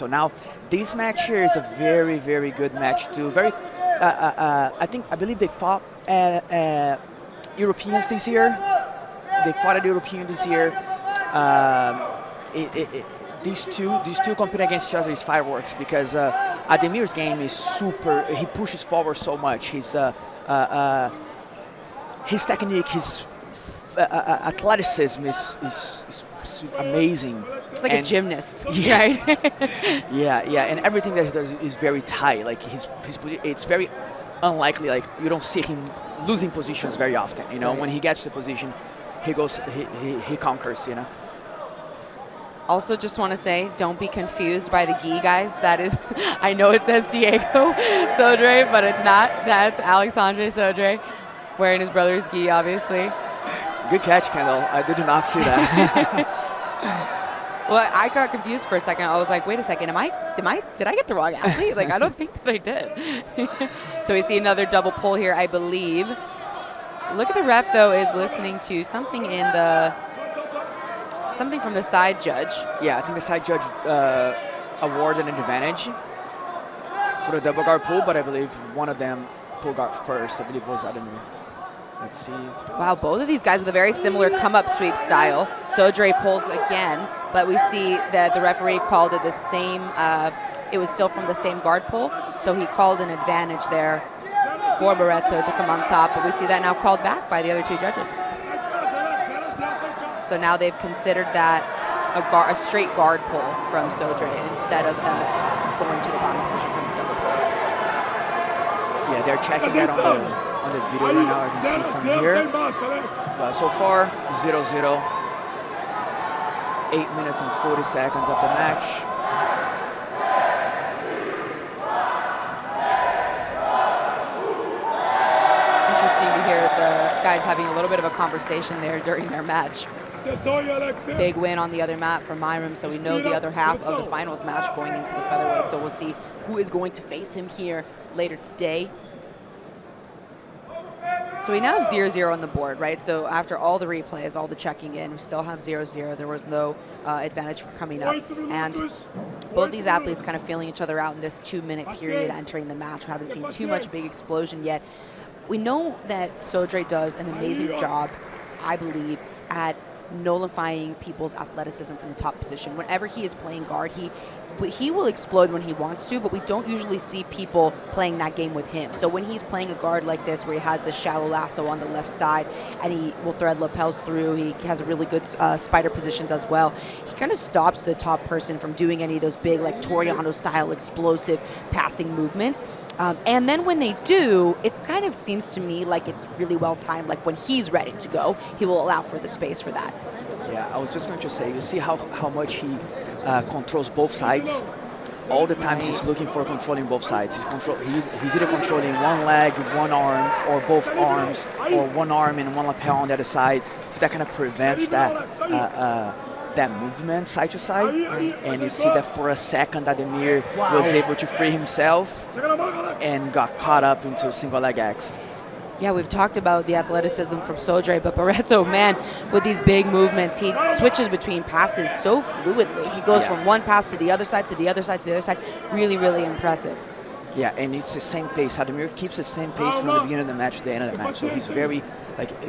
So now this match here is a very, very good match too. Very, I believe they fought Europeans this year. They fought at European this year. These two compete against each other is fireworks because Ademir's game is super. He pushes forward so much. His technique, his athleticism is amazing. It's like a gymnast, right? yeah, and everything that he does is very tight. Like it's very unlikely. Like you don't see him losing positions very often. You know, when he gets the position, he conquers. You know. Also, just want to say, don't be confused by the gi, guys. That is, I know it says Diego Sodre, but it's not. That's Alexandre Sodre wearing his brother's gi, obviously. Good catch, Kendall. I did not see that. Well, I got confused for a second. I was like, wait a second, did I get the wrong athlete? Like, I don't think that I did. So we see another double pull here, I believe. Look at the ref, though, is listening to something something from the side judge. Yeah, I think the side judge awarded an advantage for the double guard pull, but I believe one of them pull guard first. I believe it was Ademir. Let's see. Wow, both of these guys with a very similar come-up sweep style. Sodre pulls again, but we see that the referee called it the same. It was still from the same guard pull, so he called an advantage there for Barreto to come on top. But we see that now called back by the other two judges. So now they've considered that a straight guard pull from Sodre instead of going to the bottom position from the double pull. Yeah, they're checking that on the video right now. I can see from here. But so far, 0-0. 8 minutes and 40 seconds of the match. Interesting to hear the guys having a little bit of a conversation there during their match. Big win on the other mat for Myram, so we know the other half of the finals match going into the featherweight. So we'll see who is going to face him here later today. So we now have 0-0 on the board, right? So after all the replays, all the checking in, we still have 0-0. There was no advantage for coming up. And both these athletes kind of feeling each other out in this 2-minute period entering the match. We haven't seen too much big explosion yet. We know that Sodre does an amazing job, I believe, at nullifying people's athleticism from the top position. Whenever he is playing guard, he will explode when he wants to, but we don't usually see people playing that game with him. So when he's playing a guard like this, where he has the shallow lasso on the left side, and he will thread lapels through, he has a really good spider positions as well. He kind of stops the top person from doing any of those big, like Toriano-style explosive passing movements. And then when they do, it kind of seems to me like it's really well timed. Like when he's ready to go, he will allow for the space for that. Yeah, I was just going to say, you see how much he controls both sides. All the time he's looking for controlling both sides. He's either controlling one leg, one arm, or both arms, or one arm and one lapel on the other side. So that kind of prevents that movement side to side. And you see that for a second, Ademir was able to free himself and got caught up into single leg X. Yeah, we've talked about the athleticism from Sodre, but Barreto, man, with these big movements, he switches between passes so fluidly. He goes from one pass to the other side, to the other side, to the other side. Really, really impressive. Yeah, and it's the same pace. Ademir keeps the same pace from the beginning of the match to the end of the match. So he's very,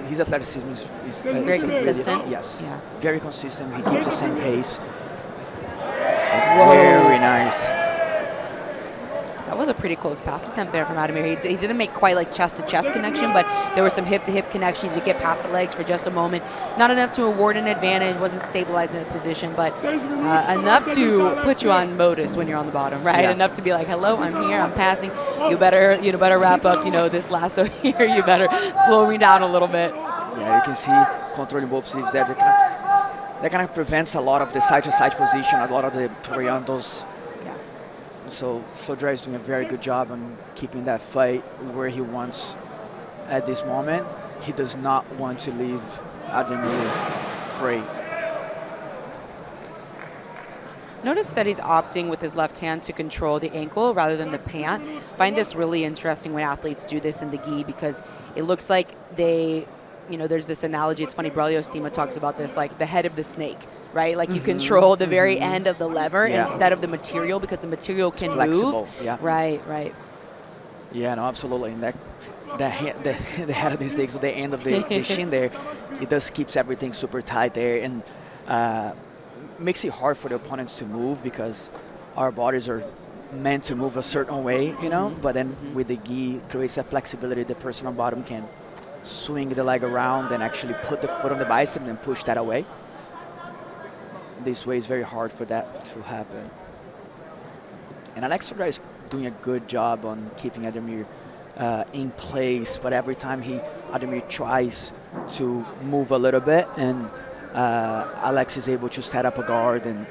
his athleticism is very consistent. Yes, yeah. Very consistent. He keeps the same pace. Very nice. That was a pretty close pass attempt there from Ademir. He didn't make quite like chest-to-chest connection, but there was some hip-to-hip connection to get past the legs for just a moment. Not enough to award an advantage, wasn't stabilizing the position, but enough to put you on modus when you're on the bottom, right? Yeah. Enough to be like, hello, I'm here, I'm passing. You better wrap up, this lasso here. You better slow me down a little bit. Yeah, you can see controlling both sleeves there. That kind of prevents a lot of the side-to-side position, a lot of the Toriandos. So Sodre is doing a very good job on keeping that fight where he wants at this moment. He does not want to leave Ademir free. Notice that he's opting with his left hand to control the ankle rather than the pant. I find this really interesting when athletes do this in the gi because it looks like they you know, there's this analogy. It's funny, Braulio Estima talks about this, like the head of the snake, right? Like you control the very end of the lever instead of the material, because the material can move. Yeah. Right, right. Yeah, no, absolutely. And the head of the snake, so the end of the shin there, it just keeps everything super tight there, and makes it hard for the opponents to move, because our bodies are meant to move a certain way, you know, but then with the gi, it creates that flexibility. The person on bottom can swing the leg around and actually put the foot on the bicep and push that away. This way is very hard for that to happen. And Alex Sodre is doing a good job on keeping Ademir in place, but every time Ademir tries to move a little bit, and Alex is able to set up a guard and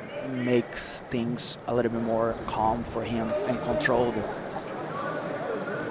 makes things a little bit more calm for him and controlled.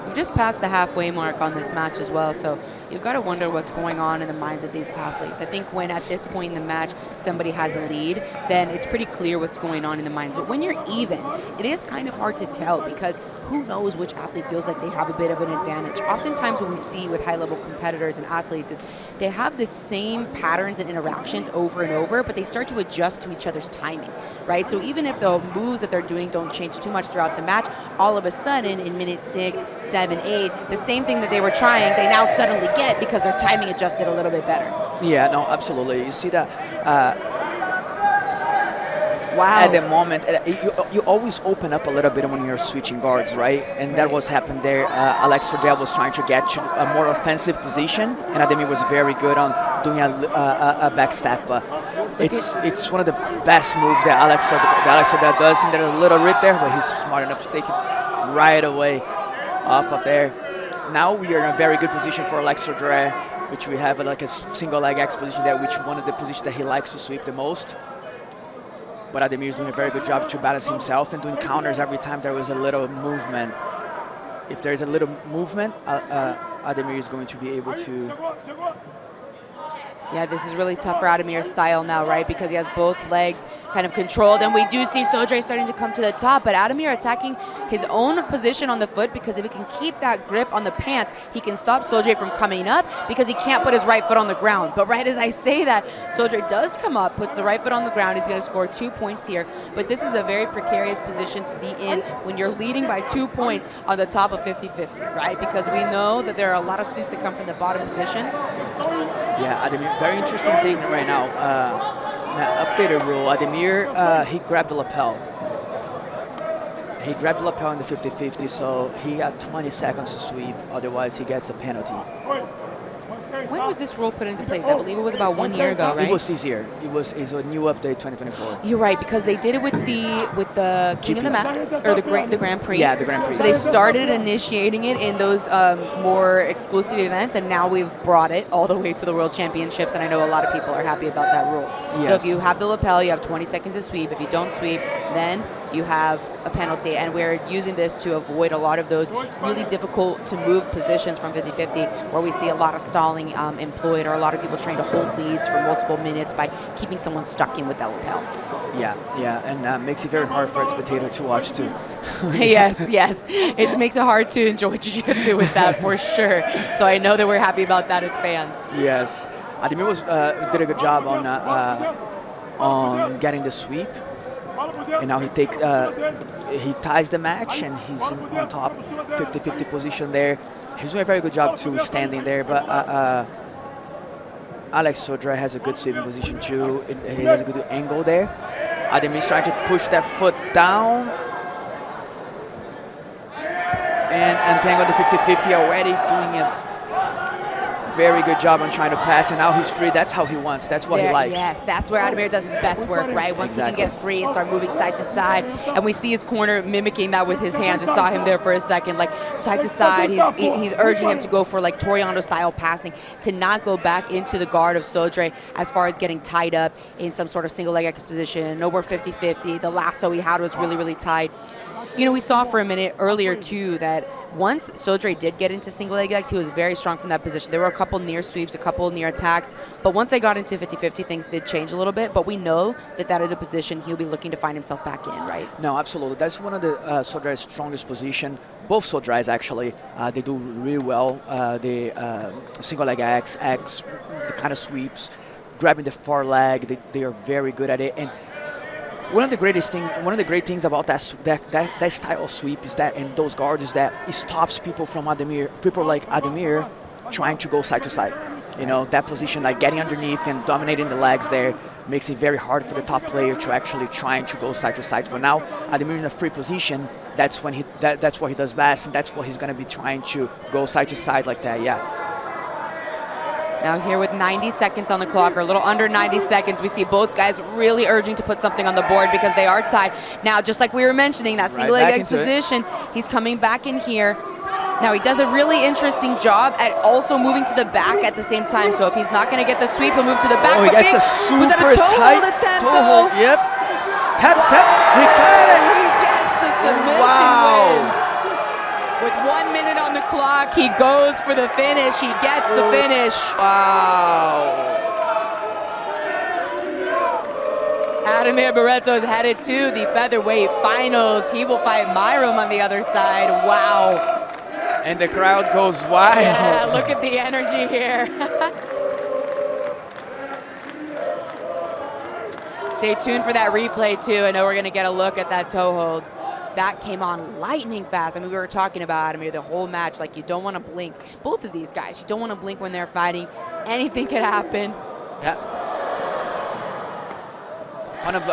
We've just passed the halfway mark on this match as well, so you've got to wonder what's going on in the minds of these athletes. I think when at this point in the match somebody has a lead, then it's pretty clear what's going on in the minds. But when you're even, it is kind of hard to tell, because who knows which athlete feels like they have a bit of an advantage. Oftentimes what we see with high-level competitors and athletes is they have the same patterns and interactions over and over, but they start to adjust to each other's timing, right? So even if the moves that they're doing don't change too much throughout the match, all of a sudden in minute 6, 7, 8, the same thing that they were trying, they now suddenly get, because their timing adjusted a little bit better. Yeah, no, absolutely. You see that wow. at the moment, you always open up a little bit when you're switching guards, right? And that was happened there. Alex Sodre was trying to get to a more offensive position, and Ademir was very good on doing a back step. It's one of the best moves that Alex Sodre does, and there's a little rip there, but he's smart enough to take it right away off of there. Now we are in a very good position for Alex Sodre, which we have like a single leg X position there, which one of the positions that he likes to sweep the most. But Ademir is doing a very good job to balance himself and doing counters every time there was a little movement. If there's a little movement, Ademir is going to be able to. Yeah, this is really tough for Ademir's style now, right? Because he has both legs kind of controlled, and we do see Sodre starting to come to the top, but Ademir attacking his own position on the foot, because if he can keep that grip on the pants, he can stop Sodre from coming up, because he can't put his right foot on the ground. But right as I say that, Sodre does come up, puts the right foot on the ground. He's going to score 2 points here, but this is a very precarious position to be in when you're leading by 2 points on the top of 50-50, right? Because we know that there are a lot of sweeps that come from the bottom position. Yeah, Ademir, very interesting thing right now. That updated rule, Ademir, he grabbed the lapel. He grabbed the lapel in the 50-50, so he had 20 seconds to sweep. Otherwise, he gets a penalty. When was this rule put into place? I believe it was about 1 year ago, right? It was this year. It's a new update, 2024. You're right, because they did it with the King of the Mats, or the Grand Prix. Yeah, the Grand Prix. So they started initiating it in those more exclusive events, and now we've brought it all the way to the World Championships, and I know a lot of people are happy about that rule. Yes. So if you have the lapel, you have 20 seconds to sweep. If you don't sweep, then you have a penalty, and we're using this to avoid a lot of those really difficult to move positions from 50-50, where we see a lot of stalling employed, or a lot of people trying to hold leads for multiple minutes by keeping someone stuck in with that lapel. Yeah, and makes it very hard for a spectator to watch too. Yes, it makes it hard to enjoy Jiu-Jitsu with that for sure. So I know that we're happy about that as fans. Yes, Ademir did a good job on getting the sweep. And now he ties the match, and he's on top 50-50 position there. He's doing a very good job too, standing there. But Alex Sodre has a good sweeping position too. He has a good angle there. Ademir is trying to push that foot down and untangle the 50-50 already, doing a very good job on trying to pass, and now he's free. That's how he wants. That's what he likes. Yes, that's where Ademir does his best work, right? Once he can get free and start moving side to side, and we see his corner mimicking that with his hands. Just saw him there for a second, like side to side. He's urging him to go for like Toriano style passing, to not go back into the guard of Sodre as far as getting tied up in some sort of single leg X position. Nowhere 50-50. The lasso he had was really, really tight. you know, we saw for a minute earlier too that once Sodre did get into single leg legs, he was very strong from that position. There were a couple near sweeps, a couple near attacks, but once they got into 50-50, things did change a little bit. But we know that that is a position he'll be looking to find himself back in, right? No, absolutely. That's one of the Sodre's strongest position. Both Sodres actually, they do really well. The single leg X, the kind of sweeps, grabbing the far leg, they are very good at it. And one of the great things about that style of sweep is that, and those guards, is that it stops people like Ademir, trying to go side to side. You know, that position, like getting underneath and dominating the legs there, makes it very hard for the top player to actually trying to go side to side. But now Ademir in a free position, that's when that's what he does best, and that's what he's going to be trying to go side to side like that. Yeah. Now here with 90 seconds on the clock, or a little under 90 seconds, we see both guys really urging to put something on the board because they are tied. Now, just like we were mentioning, that single leg X position, he's coming back in here. Now, he does a really interesting job at also moving to the back at the same time. So if he's not going to get the sweep, he'll move to the back. Oh, he gets a super tight toe hold. Yep. Tap. He got it. He gets the submission win. With 1 minute on the clock, he goes for the finish. He gets the finish. Wow. Ademir Barreto is headed to the featherweight finals. He will fight Myram on the other side. Wow. And the crowd goes wild. Yeah, look at the energy here. Stay tuned for that replay too. I know we're gonna get a look at that toe hold. That came on lightning fast. I mean, we were talking about Ademir the whole match. Like, you don't want to blink. Both of these guys, you don't want to blink when they're fighting. Anything could happen. Yeah. One of